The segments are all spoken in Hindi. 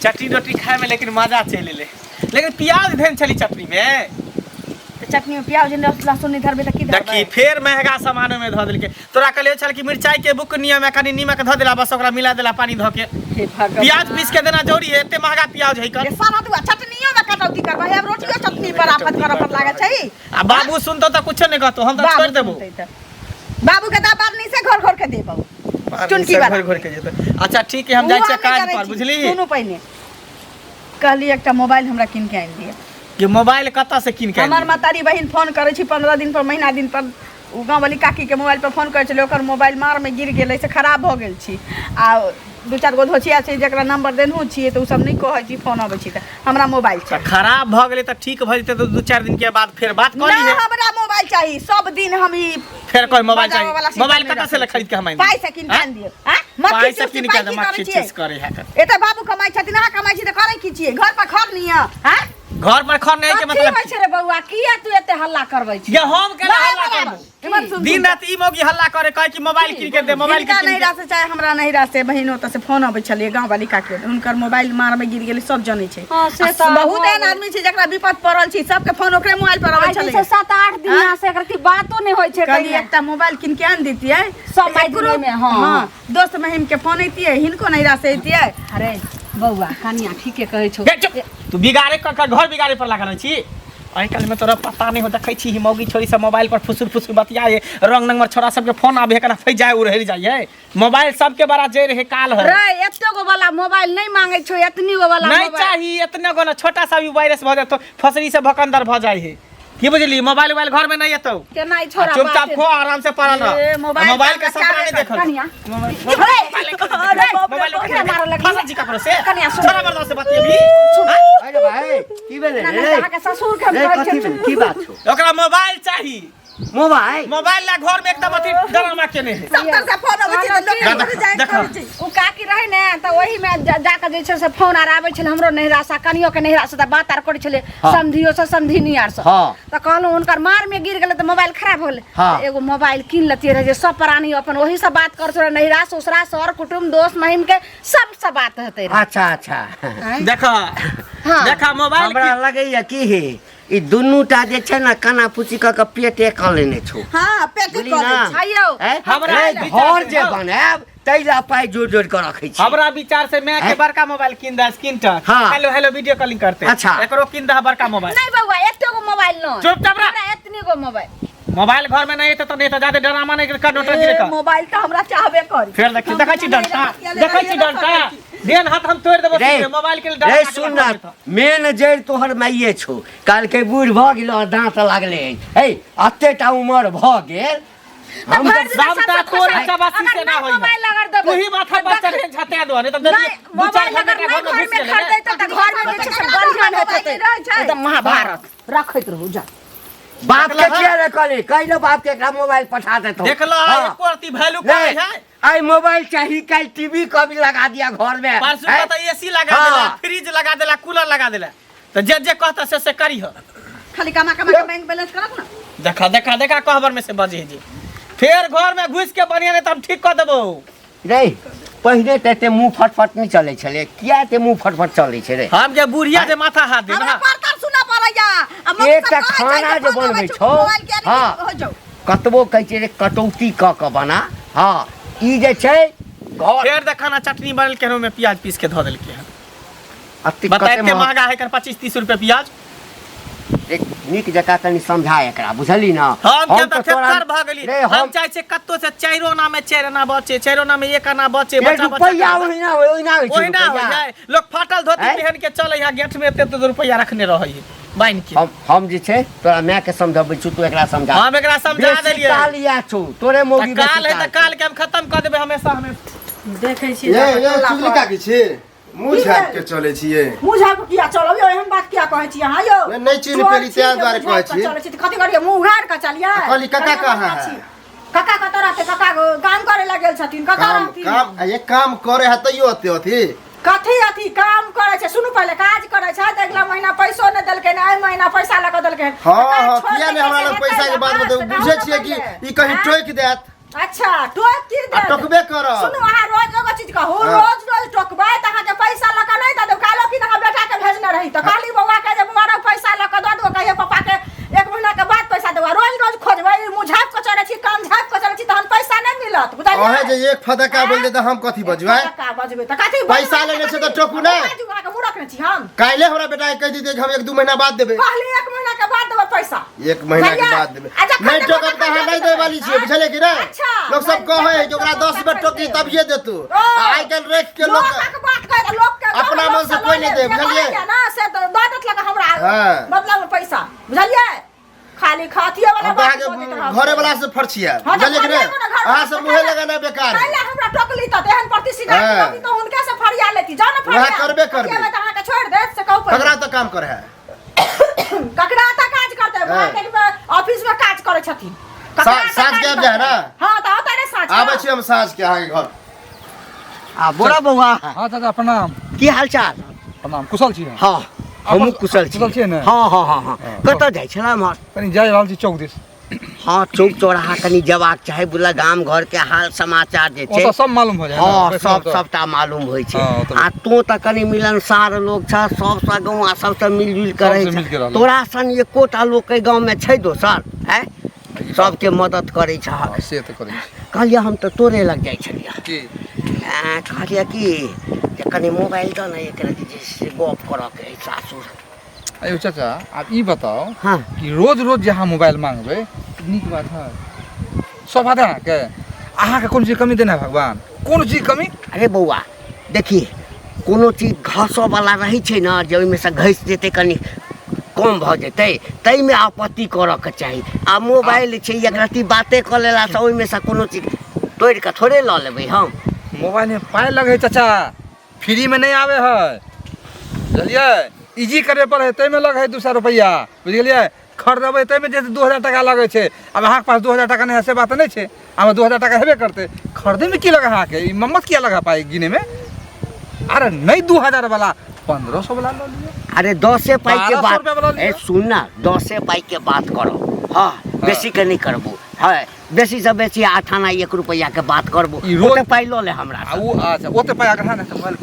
चटनी रोटी खाए में लेकिन मजा चले ले, लेकिन प्याज धेन चली चटनी में। चटनी में प्याज लहसुन नहीं धरबे त की धरबे? देखी फिर महंगा सामान में धो देलके। तोरा कहले चल कि मिर्चाई के बुक नियम में कनी नीमक धो देला, बस ओकरा मिला देला पानी धो के। प्याज पीस के देना जरूरी है, एते महंगा प्याज है कर। सारा तू चटनियो में कटौती करबे, अब रोटियो चटनी पर आफत करब लागे छै। आ बाबू सुनतो त कुछ नहीं कहतो, हम त छोड़ देबो। बाबू के दाबार नहीं से घर के देबो, चुनकी वाला घर के जेते। अच्छा ठीक है, हम जाय छै काज पर, बुझली। सुनु पहिने कहली एकटा मोबाइल हमरा किन के आइन दिए। कि मोबाइल कत्ता से किन के? हमर मातारी बहिन फोन करे छी 15 दिन पर, महीना दिन पर। उ गाँव वाली काकी के मोबाइल पर फोन करे छले, ओकर मोबाइल मार में गिर गेलै से खराब भ गेल छी। आ 2-4 गो धोचिया छै जेकरा नंबर देनहु छी, त उ सब नहीं कहै छी फोन आबै छी त हमरा मोबाइल छै। खराब भ गेलै त ठीक भ जेते, त 2-4 दिन के बाद फिर बात करी है। हमरा मोबाइल चाहिए सब दिन। हम ई फिर कोई मोबाइल चाहिए? मोबाइल कत्ता से खरीद के हम आइन? पाई से किन के आइन दियो। हां मत से किन के मत चीज करे है। एते बाबू कमाई छथिन, अहाँ कमाई छी त करे की छिए? घर पर खर नहीं है। हां घर पर खर नहीं के मतलब की रे बउआ, किया तू एते हल्ला करबै छी? ये हम केना हल्ला करबो? दिन रात ई मोगी हल्ला करे, कहे कि मोबाइल किन के दे, मोबाइल किन के। नहीं रासे चाहे हमरा नहीं रासे बहिनो त से फोन आबै छलिए गांव वाली काकी, उनकर मोबाइल मार में गिर गेलै, सब जानै छै। बहुत एहन आदमी छै जेकरा विपद पड़ल छी, सबके फोन ओकरे मोबाइल पर आबै छलै। 7-8 दिन से एकर की बातो नहीं होय छै। कली एकटा मोबाइल किन के आन देतियै सब माइक्रो में। हां दोस्त महिम के फोन एतियै, हिनको नहीं रासे एतियै। अरे बउआ कनिया ठीके कहै छौ। तू बिगाड़े घर बिगाड़े पर लागल छी। आई काल में तोरा पता नहीं हो, देखै छी मौगी छोरी सब मोबाइल पर फुसुर फुसुर बतियाए, रंग नंबर छोरा सब के फोन आबे कना फै जाए उड़ जाए। मोबाइल सबके बड़ा जे रहे काल है रे। एते गो वाला मोबाइल नहीं मांगे छो, एतनी गो वाला नहीं चाहिए। इतने गो ना, छोटा सा भी वायरस भ जाए तो फसरी से भकंदर भ जाए है। की बुझली? मोबाइल घर में नहीं एतो के नहीं छोरा, चुपचाप खो, आराम से पड़ल रह। मोबाइल के सपना नहीं देखो कनिया। मोबाइल के मारो लगी फसा जी का करो से कनिया सुन, छोरा बर्दाश्त से बतियेबी। अरे भाई की भेले रे? अहाँ के ससुर के कहै छै की बात छौ? ओकरा मोबाइल चाहिए। मोबाइल ला घर में एकदम अथी डरामा केने है। सब तरह से फोन आबै छै त लोग जाय करै छै। उ काकी रहे ने त ओही में जाके जे छै से फोन आर आबै छले हमरो नहिरा कनियो के नहिरा से त बात आर करै छले, समधियो से समधिनी आर से। त कहलौ उनकर मार में गिर गेलै त मोबाइल खराब हो गेलै। एगो मोबाइल किन लेतिए रहे जे सब प्राणी अपन ओही से बात कर छले, नहिरा ससुरा सर कुटुंब दोस्त महिम के सब से बात हेतै। अच्छा देखा मोबाइल हमरा लगैया की हे ई दुनू टा जे छै ना काना पुची क के पेटे क लेने छौ। हां पेटे क ले आइयो हमरा घर जे बनाब तैला पाई जोड़ के रखै छी। हमरा विचार से मैं के बड़का मोबाइल किन दा, screen touch. Hello video calling करते। अच्छा एकरो किन दा बड़का मोबाइल। नहीं बउआ एते गो मोबाइल न, चुपचाप रह। एतनी गो मोबाइल घर में नहीं है तो नहीं तो ज्यादा डरामा नहीं कर नोट गिरे का। मोबाइल त हमरा चाहबे करी। फिर देखै छी डंटा देन हाथ हम तोड़ देबो। मोबाइल के डर रे सुन ना, मेन जड़ तोहर माइये छौ। काल के बूढ़ भ गेलो, दांत लागले हे अत्ते टा उमर भ गेल, हम तो सबटा तोड़ चबासी से ना होई। मोबाइल लगा देबो तू ही माथा पर चढ़े झटे दो नहीं तो मोबाइल अगर घर में खरीदै त घर में जे छै बढ़िया हेतै एकदम महाभारत रखैत रहू। जा बाप के किया रे कहली कहिलो बाप के एकरा मोबाइल पठा देतो। देखलो एको रति वैल्यू करे है। आई मोबाइल चाहिए, कल टीवी को भी लगा दिया घर में, परसों तो एसी लगा देला, फ्रिज लगा देला, कूलर लगा देला। तो जे कहता से करी हो। खाली कमा के बैंक बैलेंस करब ना। देखा कहबर में से बजे जी। फिर घर में घुस के बढ़िया नहीं तो हम ठीक कर देबो। रे पहले ते मुंह फटफट नहीं चले छले, किया ते मुंह फटफट चले छे रे? हम के बुढ़िया जे माथा हाथ दे हमरा परतर सुना पड़ैया। एकटा खाना जे बनबै छौ, हां कतबो कहै छै रे कटौती क बना। हां ई जे छै घर फिर देखा ना चटनी बनल केनो में प्याज पीस के ध देलके है। कते महंगा है कर 25-30 रुपए प्याज। एक निक जका तनी समझा एकरा, बुझली ना? हम के त फेकर भ गेली। हम चाहे छै कत्तो से 4 आना में 4 आना बचे, 4 आना में 1 आना बचे, बचा रुपया ओहिना हो जाए। लोग फाटल धोती पहन के चले यहाँ गेट में एते तो रुपया रखने रहै है बाइन के। हम जे छै तोरा मैं के समझबै छु, तू एकरा समझा। हम एकरा समझा देलिए। काल या छु तोरे मोगी काल है त काल के हम खत्म कर देबे हमेशा। हमें देखै छी ये चुगली की छी मुंह झाप के चले छिए। मुंह झाप के किया चलब यो? एहन बात किया कहै छी अहाँ यो? नहीं चिन्ह पेली त्या द्वारे कहै छी। चलै छी त कथि करिए मुंह घाड़ के चलिए? कहली काका कहाँ है? काका कत रहते? काका काम करे लागल छथिन। काका रहथिन काम ये काम करे है तइयो अथी कथी अथी काम करे छै? सुनु पहले काज करे छै, अगला महीना पैसो न देलकै, ना महीना पैसा लगा देलकै। हां किया ने हमरा लग पैसा के बात बताऊ? बुझे छिए कि ई कहीं ठोक देत। अच्छा ठोक की देत? टोकबे कर। सुनु अहाँ रोज एगो चीज कहू, रोज जे एक फदका बोल दे त हम कथी बजबै का बजबै त कथी पैसा लेने से तो टोकू ना जुगा के मुंह रखने छी हम काल्हे हमरा बेटा के कह दी कि हम 1-2 महीना बाद देबै कहली 1 महीना के बाद देबै पैसा 1 महीना के बाद देबै नहीं टोकब त हम नहीं दे वाली छी बुझले कि नहीं लोग सब कहे है कि ओकरा 10 बेर टोकी तभिए देतू आइ काल रख के लोग बात कह लोग के अपना मन से कोई नहीं दे बुझलिए ना से दादत लगा हमरा मतलब पैसा बुझलिए खाली खातिए वाला बात घरे वाला से फरछिया बुझलिए कि नहीं अहाँ से मुहे लगाना बेकार पहले हमरा टोकली त एहन प्रति शिकायत तो उनके से फरिया लेती जान फरिया वह करबे करबे त अहाँ के छोड़ दे से कहू ककरा त काम करे है ककरा त काज करते मार्केट में ऑफिस में काज करे छथिन साँझ के आब जाए ना हां त आता रे साँझ आबै छी हम साँझ के अहाँ के घर आ बोरा बौआ हाँ चाचा प्रणाम। की हाल चाल प्रणाम कुशल छी। हाँ हम कुशल छी। कुशल छियै ने? हाँ हाँ हाँ हाँ कतऽ जाइ छला हमर कनी जाय रहल छी चौक दिस। हाँ चौक चौराहा कनी जबाक चाहे बुला गाम घर के हाल समाचार जे छै ओतऽ सब मालूम हो जाय। हाँ सबटा मालूम होइ छै। आ तू त कनी मिलनसार लोग छ सबसँ गाँव आ सबसँ मिलजुल के रहै छै। तोरा सन एकोटा लोग के गाँव में छै दोसर हैं सबके मदद करै छ। से त करै छी। कहलिए हम त तोरे लग जाइ छलिए की कहलिए कि जे कनी मोबाइल द न एकरा जे से गप करऽ के है सासुर। अयो चाचा आप ई बताओ हाँ कि रोज रोज जे अहाँ मोबाइल मांगबै नीक बात है? सब आदे अहाँ के कोन चीज कमी देना भगवान? कोन चीज कमी? अरे बौआ देखिए कोनो चीज घसऽ वाला रहै छै न जे ओइमे से घसि जेतै कनी कम भऽ जेतै तैमे आपत्ति करऽ के चाही। आ मोबाइल छै एकरा ती बाते कऽ लेला से ओइमे से कोनो चीज तोड़ि के थोड़े लऽ लेबै हम। मोबाइल में पाई लगे चाचा फ्री में नहीं आवे है बुझलिए इजी करे पर है तैमे लग है 200 रुपया बुझलिए खरीदबै तैमे जैसे 2000 टका लगे छै। अब अहाँ के पास 2000 टका नहीं है से बात नहीं छै। हमें 2000 टका हेबे करते खरीदे में की लगा अहाँ के ई मम्मत किया लगा पाई गिने में? अरे नहीं 2000 वाला 1500 वाला लो लियो। अरे 10 पाई के 1200 रुपया वाला बात लियो। ए सुन ना 10 पाई के बात करो। हाँ बेसी के नहीं करबो है बेसी से बेसी 8 आना 1 रुपया के बात करबो ई रोज- ओते पाई लो ले हमरा आ वो अच्छा ओते पाई अगर ना मोबाइल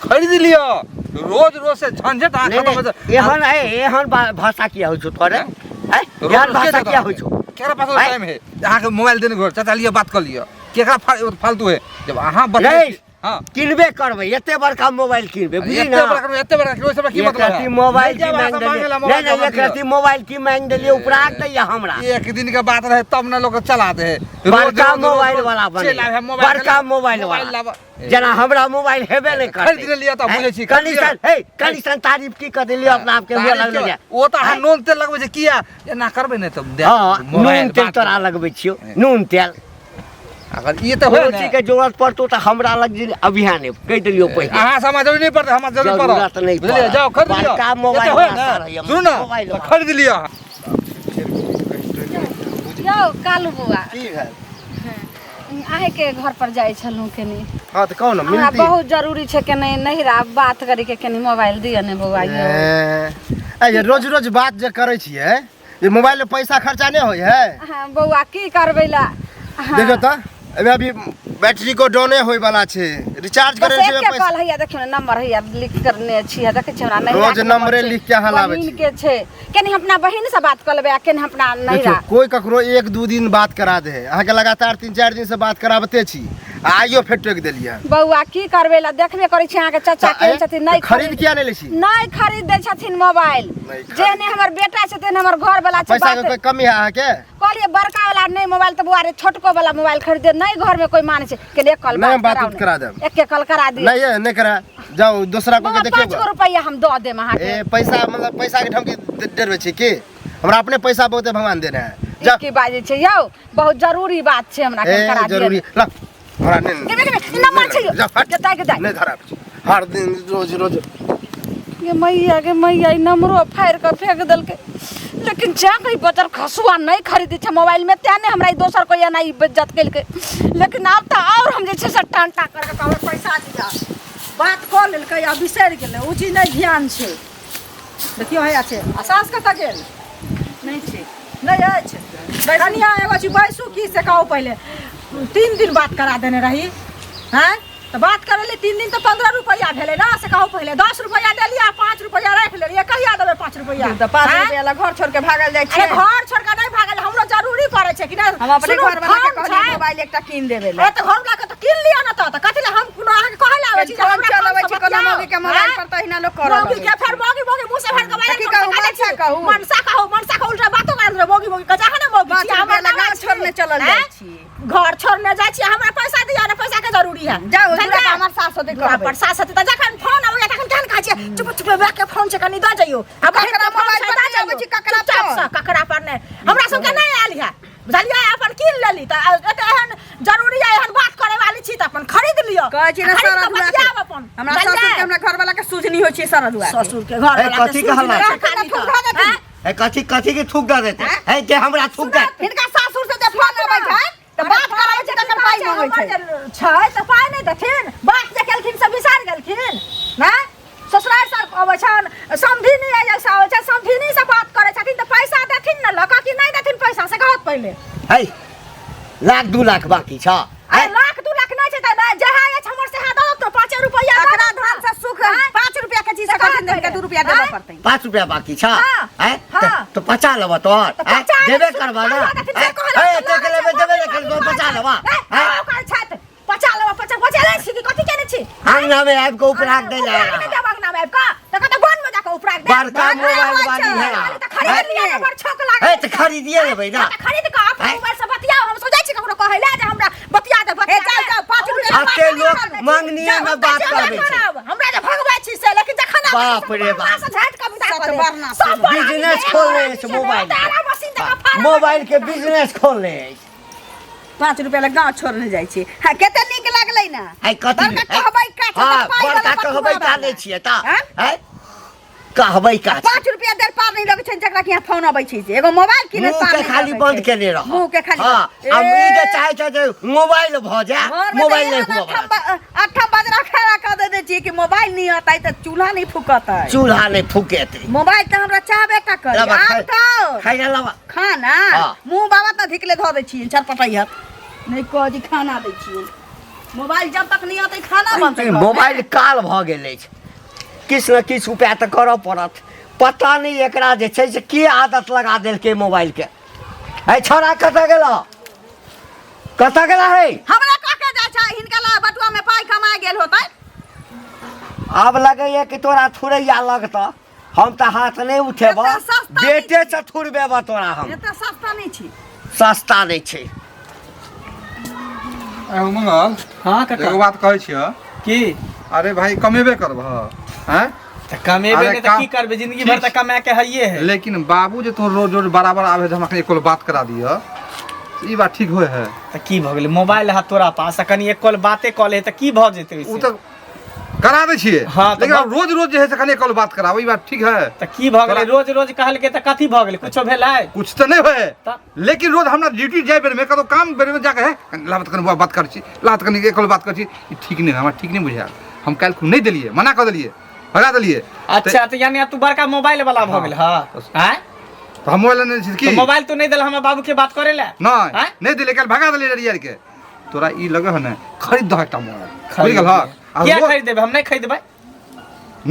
खरीद लियो रोज रोज से झंझट आ खत्म हो जाए। एहन है एहन भाषा किया होइ छौ तोरे है एहन भाषा किया होइ छौ? केकरा पास टाइम है अहाँ के मोबाइल देने घर चाचा लियो बात कर लियो केकरा फालतू है जब अहाँ नहीं बताई। हाँ किनबे करबै एते बड़का मोबाइल किनबे बुझली ना एते बड़ा कोई सब की मतलब है? मोबाइल की जब मांग ऐसा देलिए मांगेला नहीं मोबाइल नहीं जमा एक रति मोबाइल की मांग देलिए उपराग दैया हमरा। एक दिन के बात रहे तब ना लोग चलाते है बड़का मोबाइल वाला बने बड़का मोबाइल वाला जना हमरा मोबाइल हेबे नहीं खरीद करते लिया त बुझे छी कंडीशन तारीफ की कर देलिए अपना आप के हुआ लगले जा। वो तो अहाँ नून तेल लगबै छै किया एना करबै ने तब दे हां नून तेल तोरा लगबै छियो नून तेल अगर ये तो कोनो हो चीज के जरूरत पड़तो त हमरा लग जे अभियान कह देलियो पहिले अहाँ समझ नहीं पड़ता हमरा जरूर पड़ो जरूरत नहीं बुझलिए पड़त। जाओ खरीद लियो बड़का मोबाइल एते होय वाला ना सारा सुन ना मोबाइल तो वाला। खरीद लियो यौ कालू बुआ की है अहे के घर पर जाय छलू केनी हां त कौन हमरा मिलती बहुत जरूरी छै के नहीं नहिरा बात करे के केनी मोबाइल दिया ने बुआ यौ। ए रोज रोज बात जे करै छियै ये मोबाइल में पैसा खर्चा नहीं होय है हाँ बउआ की करबै ला देखो त अभी बैटरी को डाउने होय वाला छै रिचार्ज करे बस छै एक के पैसा कॉल हैया देखियो ना नंबर हैया लिख करने छियै देखे छियै हमरा नहीं रोज नंबरे लिख के अहाँ लाबै छी। के छै केनी अपना बहिन से बात कर लेबै आ केनी अपना देखियो नहिरा कोई ककरो 1-2 दिन बात करा दे अहाँ के लगातार 3-4 दिन से बात कराबते छी आइयो फेर टोक देलिए बउआ की करबै ला देखबे करै छी अहाँ के चाचा के छथिन नहीं खरीद किया नहीं लै छी नहीं खरीद दे छथिन मोबाइल नहीं खरीद। जेने हमर बेटा छथिन हमर घर वाला छै पैसा के कोई बात कमी है अहाँ के कहलिए बड़का वाला नहीं मोबाइल तो बुआ रे छोटको वाला मोबाइल खरीदे नहीं घर में कोई माने छै के लिए कल नहीं, बात कराओ करा देब। एक के कल करा दिए नहीं है नहीं करा जाओ दूसरा को के 5 देखियो रुपया हम दो देम अहाँ के ए पैसा मतलब पैसा के धमकी डरवे छी की हमरा अपने पैसा बहुते भगवान देने है जा की बाजे छै यौ बहुत जरूरी बात छै हमरा के करा ए दिए जरूरी ला हमरा नहीं के नंबर छै जा फट जताय के जाय नहीं धरा हर दिन रोज रोज ये मैया के मैया नंबरो फाड़ के फेंक देलकै लेकिन जा कहीं बचर खसुआ नहीं खरीदी छै मोबाइल में त्या नहीं हमरा दोसर कोई एना इज्जत केलकै लेकिन अब तो और हम जे छै से टांटा करके कहबै पैसा दिया बात कऽ लेलकै आ बिसरि गेलै ओ चीज नहीं ध्यान छै देखियो हैया छै आसास कतऽ गेल नहीं छै नहीं अछि कनिया एगो छी बैसू की से कहू पहले 3 दिन बात करा देने रही हैं तो बात करले 3 दिन तो 15 रुपया भेले ना से कहू पहले 10 रुपया देलिया 5 रुपया रख लेलिए कहिया देबे 5 रुपया तो 5 रुपया ला घर छोड़ के भागल जाय छै घर छोड़ के नहीं भागल हमरो जरूरी करे छै कि ना हम अपने सुनू, घर वाला के फोन कहलिए छै। मोबाइल एकटा कीन देबे ए ला त घर वाला के त किन लियो ना त कथि ले हम कोनो अहाँ के कहला आबै छी फोन चलबै छी कोनो मौगी के मोबाइल पर तहिना लोग कर मौगी के फेर मौगी मुंह से फेर गवाया की कहू, मनसा कहू। मनसा कहू उल्टा बातो कर मौगी कजा है ना मौगी छी हमरा हमरा गाँव छोड़ने चलल जाइ छी घर छोड़ने जाइ छी हमरा पैसा दिया ना पैसा के जरूरी है जाओ दूरा के हमर सास होते दूरा पर सास त जखन फोन आबै तखन केहन कहै छै चुप चुप बैठ के फोन से कनी द जइयो अब ककरा मोबाइल पर नहीं आबै छी, ककरा पर? ककरा पर नहीं हमरा सब के नहीं आयल है बुझलियै अपन कीन लेली त एहन जरूरी है एहन बात करे वाली छी त अपन खरीद लियो कहै छी ना खरीद सारा के दूरा बतियाब के अपन हमरा ससुर के हमरा घर वाला के सूझनी होइ छै सारा दुआ ससुर के घर वाला कथी कहला? ए कथी कथी के थूक दे देते है के हमरा थूक दे हिनका सासुर से जे फोन आबै छै त बात कराबै छै तकर पाइ मांगै छै छै त पाइ नहि देथिन बात जे केलखिन से बिसार गेलखिन ना ससुराल सर अबै छन समधिनी जैसा अबै छै समधिनी से बात करे छथिन त पैसा देथिन न लका कि नहीं देथिन पैसा से कहत पहिले है लाख 2 लाख बाकी छ अरे लाख 2 लाख नहीं छै त ना जहा है हमर से हाथ दो तो 5 रुपया एकरा धन से सुख 5 रुपया के चीज कहथिन देन के 2 रुपया देबे पड़तै 5 रुपया बाकी छ हाँ, है हाँ। तो 50 लेबा तोर तो 50 देबे करबा ना है ते के लेबे देबे कर 50 लेबा है ओकर छत 50 लेबा 50 बचले छी कि कथि केने छी अंगना में आब को उपराग दे जाएगा देबाक नाम आब का त कत गोन में जाके उपराग दे बड़का मोबाइल वाली है त खरीद लिया ना बड़ छक लागे है तो खरीदिए लेबै ना त खरीद के अपन मोबाइल से बतियाओ हम सोचै छी ककरो कहैला जे हमरा बतिया दे बतिया जाओ 5 रुपया आते लोग मांगनिए में बात करबे छै हमरा जे भगबै छी से लेकिन जखन बाप रे बाप। से झट के बिता सच कर बरना सब बिजनेस खोलने छै मोबाइल तारा मशीन तक फाड़ मोबाइल के बिजनेस खोलने 5 रुपया ले गाँव छोड़ने जाइ छी हां कते नीक लागलै ना है कथी बड़का कहबै का छै हां त पाइ बड़का देबे कहबै का नै छियै ता हैं? है कहबै का 5 रुपया देर पार नहीं लगे छै जकरा कि यहाँ फोन आबै छै से एगो मोबाइल किने मुंह के खाली बंद केने रह मुंह के खाली हां हम ई जे चाहे छै जे मोबाइल भ जा मोबाइल नहीं हुआ 8 बजे खड़ा कर दे छी कि मोबाइल नहीं आता है त चूल्हा नहीं फूकता है चूल्हा नहीं फूकेते मोबाइल त हमरा चाहबे का कर लबा आप तो खाइ लबा खाना हाँ। मुंह बाबा त धिकले ध दे छी चरपटैया नहीं कह जी खाना दे छी मोबाइल जब तक नहीं आते खाना बनते मोबाइल काल भ गेल अछि किछ न किछ उपाय त करऽ पड़त पता नहीं एकरा जे छै से की आदत लगा देलकै मोबाइल के है छोरा कतऽ गेला है हमरा का के जा छै हिनका ला बटुआ में पाई कमा गेल होतै अब लगैया कि तोरा थुरैया लगता हम त हाथ नहीं उठेबा एते सस्ता बेटे से थुरबेबा तोरा हम एते सस्ता नहीं छी सस्ता नहीं छै एगो मंगल हाँ एगो बात कहै छियो की अरे भाई कमेबे करबह हैं त कमेबे अरे नहीं त का- की करबे जिंदगी भर त कमा के हइये है लेकिन बाबू जे तोर रोज रोज बराबर आवे जे हम अखनी एको बात करा दियो ई बात ठीक होय है त की भ गेलै मोबाइल है तोरा पास आ कनी एक कॉल बाते कॉल है त की भ जेतै उ ओइसे तो करा दे छिए हाँ, तो लेकिन बात- रोज रोज जे है से कनी एको बात कराओ ई बात ठीक है त की भ गेलै रोज रोज कहलकै त कथी भ गेलै कुछो भेलै कुछ तो नहीं होए त लेकिन रोज हमरा ड्यूटी जाए बेर में कतो काम बेर में जाके है लात कनी बात कर छी लात कनी एको बात कर छी ई ठीक नहीं हमरा ठीक नहीं बुझाया हम काल को नहीं देलिए मना कर देलिए भगा देलिए अच्छा त यानी तू बड़का मोबाइल वाला भ गेल हां हैं तो हम मोबाइल नहीं छी तो की मोबाइल तो नहीं दिला हमें बाबू के बात करे ला नहीं हैं? नहीं दिले कल भगा देलिए रियर के तोरा ई लगे है ना खरीद दो एकटा मोबाइल बुझ खरीद गेल हां क्या खरीद देबे हम नहीं खरीदबै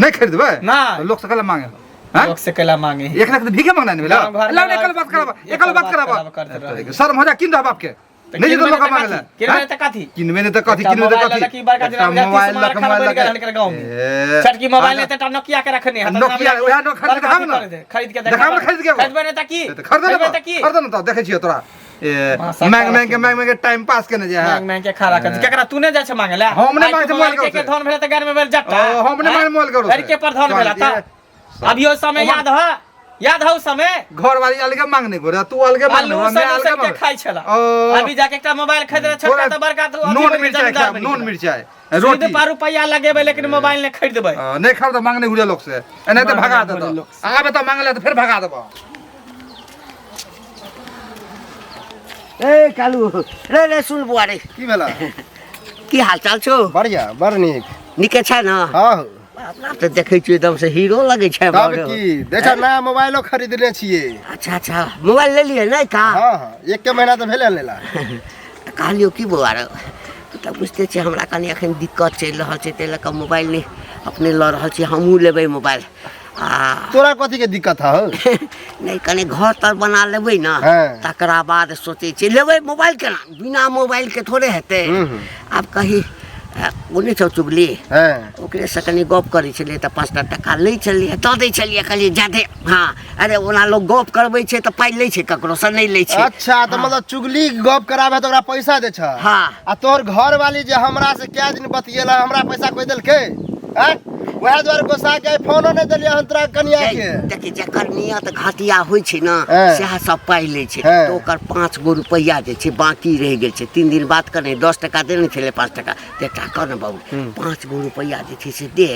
नहीं खरीदबे ना। तो लोग से कल मांगे हैं लोग से केला मांगे एक लाख तो भीखे मांगना नहीं मिला गाँव घर में ला एकल बात कराबा एकल बात कराबा करते रहे। सर मजा किन दो बाप के नहीं तो लोग मांगे ला किनबे त कथी किनबे ने तो कथी एकटा किनबे तो मोबाइल कथी लकी बड़का जना एकटा मोबाइल मोबाइल लखन मोबाइल बोल के हनकर गांव में ए, छटकी मोबाइल ने त नोकिया के रखने है नोकिया ओया नो खरीद के हम ना खरीद के देखा हम खरीद के खरीदबे नहीं त की खरीद खरीदबे त की ना तो देखे छियो तोरा ए मासा मांग के टाइम पास करने जा मांग मांग के खड़ा कर केकरा तूने जाय छ मांगे ला हम नहीं आइ मांगे तो मोबाइल के करो धन भेला त घर में बेल जट्टा ओ, हम नहीं मांगे मोबाइल करो घर के पर धन भेला त अभी वो समय याद हो समय घर वाली अलगे मांगने को तू अलगे मांगने आलू मैं अलगे सब के मांग खाइ छला ओ। अभी जाके एकटा मोबाइल खरीद रहा छोटा त बड़का तो अभी नोन बड़ी मिर्चाई जमींदार खा बनी नोन गेला। मिर्चाई रोटी रोटी पर रुपया लगेबे लेकिन मोबाइल ने खरीदबे नहीं खा तो मांगने हुए लोग से नहीं तो भगा दे भोले लोग आगे तो मांगले तो फिर भगा देबो ए कालू रे रे सुन बुआरे की भेला की हाल चाल छौ बढ़िया बड़ नीक निके छै ना हाँ अपना तो देखे छियै एकदम से हीरो लगे छै तब बाबू। की देखा नया मोबाइलो खरीदने छिए अच्छा अच्छा मोबाइल ले लिए नहीं का हाँ हाँ एक के महीना तो भेले लेला कहलियो की बुआरे तू तो बुझते छी हमरा कनी अखन दिक्कत चलि रहल छै तै लऽ कऽ मोबाइल नहीं अपने लऽ रहल छी हमहूँ लेबै मोबाइल तोरा कथी के दिक्कत है नहीं कने घर तर बना लेबै ना हाँ। तकरा बाद सोचे छी लेबै मोबाइल केना बिना मोबाइल के थोड़े हेतै आब कही ओने छौ चुगली ओकरे से कनी गप करै छलियै तऽ 5 टका लै छलियै दऽ दै छलियै कहलियै जादे हाँ अरे ओना लोग गप करबै छै तऽ पाइ लै छै ककरो से नहीं लै छै अच्छा तो मतलब चुगली गप कराबे तो ओकरा पैसा दे छ हाँ आ तोहर घर वाली जे हमरा से क्या दिन बतियेला हमरा पैसा कोई देलकै हैं वह द्वार गोसा के फोनो नहीं देलियै अंतरा कनिया के देखी जकर नियत घाटिया होइ छै ना सेहा सब पाइ लै छै हाँ। तो ओकर 5 गो रुपैया जे छै बाकी रह गेल छै 3 दिन बाद कने 10 टका देने छले 5 टका एकटा कर न बाबू 5 गो रुपैया जे छै से दे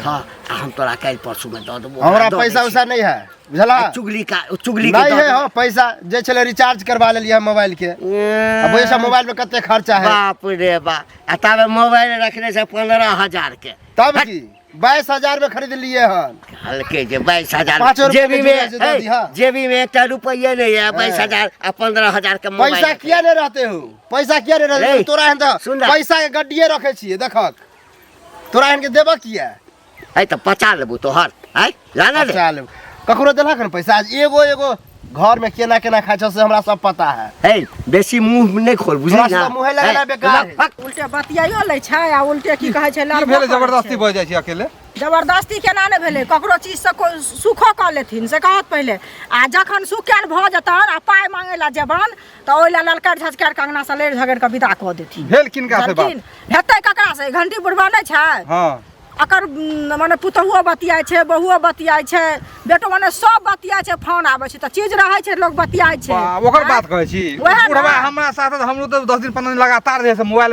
हां आ हम तोरा काल परसू में दऽ देबो हमरा पैसा उसा नहीं है बुझला चुगली नहीं है हो पैसा जे छले रिचार्ज करवा लेलियै मोबाइल के अब वैसा मोबाइल में कते खर्चा है बाप रे बा अतावे मोबाइल रखने से 15,000 के तब की 22,000 में खरीद लिए हन हल्के जे 22,000 जेबी में 1 रुपया नहीं है 22,000 आ 15,000 के मोबाइल पैसा किया नहीं रहते हो पैसा किया नहीं रहते हो? तोरा हन पैसा के गड्डिए रखे छिए देखक तोरा हन के देबा किया है त पचा लेबू तोहर है लाना दे चल ककरो देलक न पैसा आज एगो घर में केना केना खाइ छ से हमरा सब पता है बेसी मुंह नहीं खोल बुझली ना मुंह लगला बेकार उल्टे बतियाइयो लै छै आ उल्टे की कहै छै की भेले जबरदस्ती भऽ जाइ छै अकेले जबरदस्ती केना नहि भेलै ककरो चीज से सुखो कऽ लेथिन से कहत पहिले आ जखन सुख कैल भऽ जेतन आ पाइ मांगे ला जेबन तऽ ओइ ला ललकार झचकार कंगना से लेर झगड़ के विदा कऽ देथिन भेल किनका से बात हेतै ककरा से घंटी बुढ़वा नहि छै हां अकर माने पुतहुओ बतियाइ छै बहुओ बतियाइ छै बेटो माने सब बतियाइ छै फोन आबै छै तऽ चीज रहै छै लोग बतियाइ छै ओकर बात कहै छी वएह बुढ़वा हमरा साथ हमरो तऽ 10 दिन 15 दिन लगातार जे से मोबाइल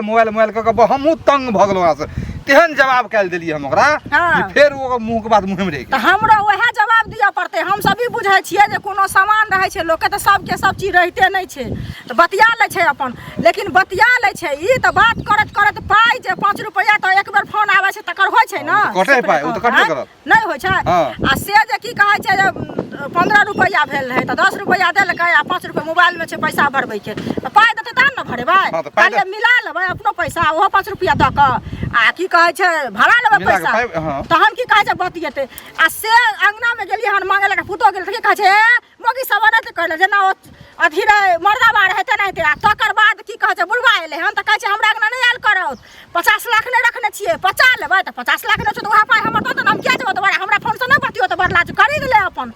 क हमहु तंग भ गेलौ से तेहन जवाब कैल देलियै हम ओकरा कि फेर ओ मुंह के बात मुंह में रहि गेल तऽ हमरा वएह जवाब दिअ पड़तै हम सभी बुझै छियै जे कोनो सामान रहै छै लोक के तऽ सबके सब चीज रहिते नहि छै तऽ बतिया लै छै अपन लेकिन बतिया लै छै ई तऽ बात करत करत पाइ जे 5 रुपया तऽ एक बेर फोन आबै छै तकर होइ छै ना कटे पाइ ओ तऽ कटे करत नहीं होइ छै आ से जे की कहै छै जे 15 रुपया भेल रहै तऽ 10 रुपया देलकै आ 5 रुपया मोबाइल में छै पैसा भरबै के तऽ पाइ देतै तहन न भरेबै पहिले मिला लेबै अपनो पैसा ओहो 5 रुपया दऽ कऽ आ की कहै छै भाड़ा लेबै पैसा तहन की कहै छै बतियेतै आ से अंगना में गेलियै हन मांगे लगा पुतो गेल की कहै छै मोगी सब रहते कहले जेना अथी रे मर्दा बार हेतै नहीं आ तकर बाद की कहै छै बुढ़वा एलै हन तऽ कहै छै हमरा अंगना नहीं आयल करत 50 लाख नहीं रखने छियै 50 लेबै तऽ 50 लाख नहीं छै तऽ वहाँ पाइ हमर दऽ देना हम किया जेबै दोबारा हमरा फोन से नहीं बतियो तऽ बदला खरीद ले अपन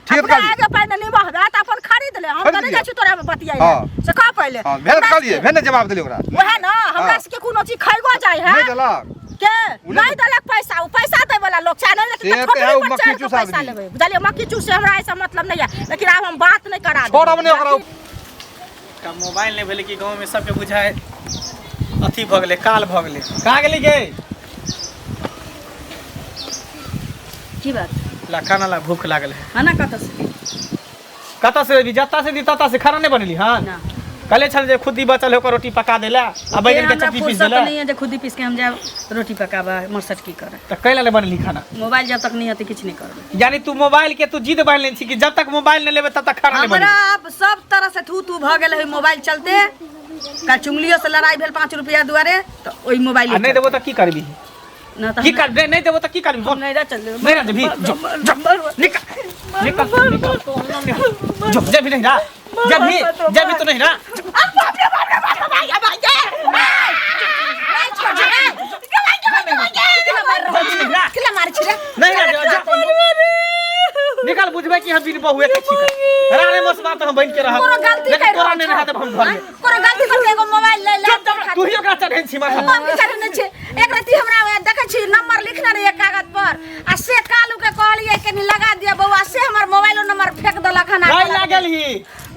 ठीक कर आगे पाइ नहीं बहबे तऽ अपन खरीद ले हम तऽ नहीं जाइ छी तोरा में बतियाइ से कह पहिले भेल कहलिए भेने जवाब देलियै ओकरा वएह ना हमरा से कोनो चीज खइबो जाय है नहीं देलक के नहीं देलक पैसा ओ पैसा दे वाला लोग चाहे नहीं पैसा लेबै बुझलियै मक्खी चूस से हमरा ऐसा मतलब नहीं है लेकिन अब हम बात नहीं करा छोड़ हमने ओकरा का मोबाइल नहीं भेले कि गांव में सबके बुझाए अथी भ गेले काल भ गेले कहां गेली गे की बात ला खाना ला भूख लागल है खाना कत से भी जत्ता से दी तत्ता से खाना नहीं बनली हां ना कले छल जे खुदी बचल है ओकर रोटी पका देला आ बैगन के चटनी पीस देला नहीं है जे खुदी पीस के हम जाए रोटी पकाबा मरसट की करे त कैला ले बनली खाना मोबाइल जब तक नहीं आते कुछ नहीं करबे यानी तू मोबाइल के तू जिद बांध लेन छी कि जब तक मोबाइल नहीं लेबे तब तक खाना नहीं हमरा बनी अब सब तरह से थू भ गेल है मोबाइल चलते का चुंगलियों से लड़ाई भेल 5 रुपया दुआरे तो ओई मोबाइल नहीं देबो त की करबी ना तो की कर नहीं देबो त की करबी बोल नहीं चल नहीं ना भी निकल निकल तो जो जब भी नहीं रहा जब भी तो नहीं रहा निकल बुझबे कि हम बिन बहुए के छी राने मस बात हम बन के रहा लेकिन तोरा नहीं रहा तब हम घर में कोनो गलती करके एगो मोबाइल ले ले तू ही ओकरा चढ़े छी माथा हम की करने छे एक राती हमरा देखे छी नंबर लिखने रहे कागज पर आ से कालू के कहलिए कि लगा दिया बउआ से हमर मोबाइल नंबर फेंक देलक हन नहीं लागल ही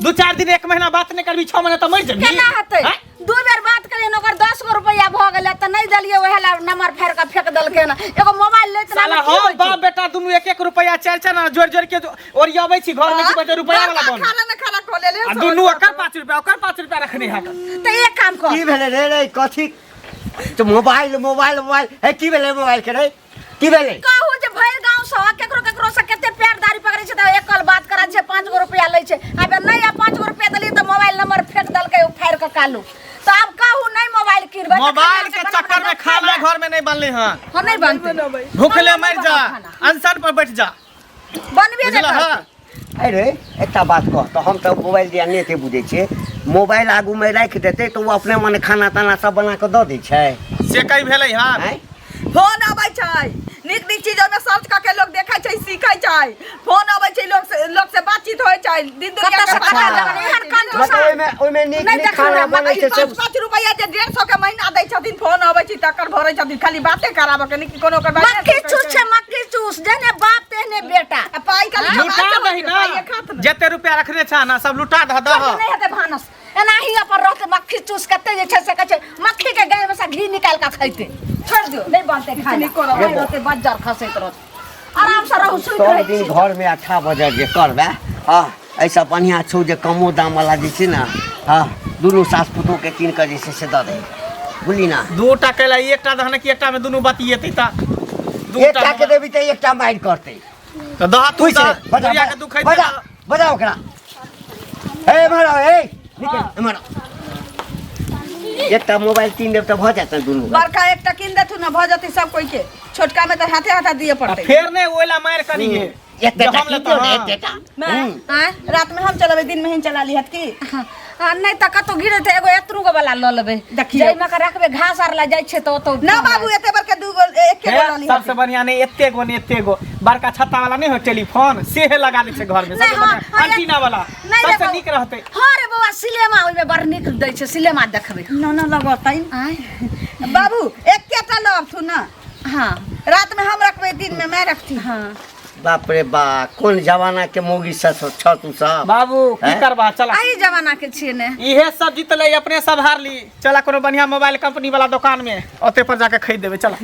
2-4 दिन 1 महीना बात नहीं करबी 6 महीना त मर जबी केना हेतै दू बेर बात करिए ओकर 10 गो रुपया भ गेलै त नहीं देलिए ओहेला नंबर फेर के फेंक देलकै ना एगो मोबाइल लेत ना साला हम बाप बेटा दुनु 1-1 रुपया 4-4 ना जोड़ के ओरियाबै छी घर में कि बटे रुपया वाला बन खाना खोले ले आ दुनु ओकर 5 रुपया ओकर 5 रुपया रखने है त एक काम कर की भेले रे कथी तो मोबाइल है की भेले मोबाइल के रे की भेले कहू जे भइर गांव से केकरो से केते प्यारदारी पकड़ै छै त एकल बात करा छै 5 गो रुपया लै छै अब नहीं आ 5 गो रुपया देली त मोबाइल नंबर फेंक देलकै उ फाड़ के कालू तो अब कहू नहीं मोबाइल किरबे मोबाइल के चक्कर में खाना घर में नहीं बनले हां हम नहीं बनते भूखले मर जा अनशन पर बैठ जा बनबे नहीं बुझला करते। हां अरे एकटा बात कह तो हम तो मोबाइल दिया नहीं थे बुझे छे मोबाइल आगू में रख देते तो वो अपने मन खाना ताना सब बना के दे दे छै से कई भेलै हां हैं? फोन आबै छै नीक नीक चीज में सर्च करके लोग देखै छै सीखै छै फोन आबै छै लोग से बातचीत होइ छै दिन दुनिया के कतऽ से पता कतऽ लगै एहन कान मतलब ओइमे नीक नहीं नीक देखल खाना रे, बनै छै सब 5 रुपया जे 150 के महीना दै छथिन फोन आबै छै तकर भरै छथिन खाली बाते कराबऽ के नहीं कोनो कर मक्खी चूस छै मक्खी चूस जेने बाप तेने बेटा पाई का लुटा दही ना जते रुपया रखने छ ना सब लुटा द कभी नहीं हेते भानस एनाही अपन रहते मक्खी चूस कते जे छै से कहै छै मक्खी के गाय में से घी निकाल के खैते छोड़ दियो नहीं बनते खाना नहीं रहते बज्जर खसैत रहते आराम से रहू सुइत सब रहै दिन छी घर में 8 बजे जे करबे हां ऐसा बढ़िया छौ जे कमो दाम वाला जे छै ना हां दुनू सास पुतोह के कीन के जे छै से दे दे बुझली ना दूटा केला एकटा दहन कि एकटा में दुनू बतियेतै त एकटा के देबी त एकटा माइर करते तो दहा तू पूछ रे बजा दुनिया के दुखै बजा बजा ओकरा ए मारो ए निकल मारो एकटा मोबाइल तीन देब त भ जात दुनू बड़का एकटा किन देथु ना भ जति सब कोई के छोटका में तो हाथे हाथा दिए पड़ते फेर ने ओला मार करिए एकटा हम लेता किन हाँ। दे एकटा आय रात में हम चलबे दिन में ही चला ली हत की नहीं त कतो गिरे त एगो एतरू के वाला ल लेबे देखियौ। जई में के रखबे घास आर ला जाय छै त ओतो ना बाबू एते बर के दू गो एक के बोला ली सबसे बढ़िया नहीं एते गो बड़का छत्ता वाला नहीं हो टेलीफोन से लगा दै छै घर में नहीं, सबसे हाँ, बढ़िया एंटीना वाला नहीं रे सबसे बाबू। नीक रहतै हां रे बाबा सिनेमा ओइ में बड़ नीक दै छै सिनेमा देखबे ना ना लगतै आय बाबू एक केटा लग थु ना हां रात में हम रखबे दिन में मैं रखती हां बाप रे बा कोन जमाना के मोगी छ तू सब बाबू की हैं? करबा चला आई जमाना के छिए ने इहे सब जीतले अपने सब हार ली चला कोनो बढ़िया मोबाइल कंपनी वाला दुकान में ओते पर जाके खरीद देबे चला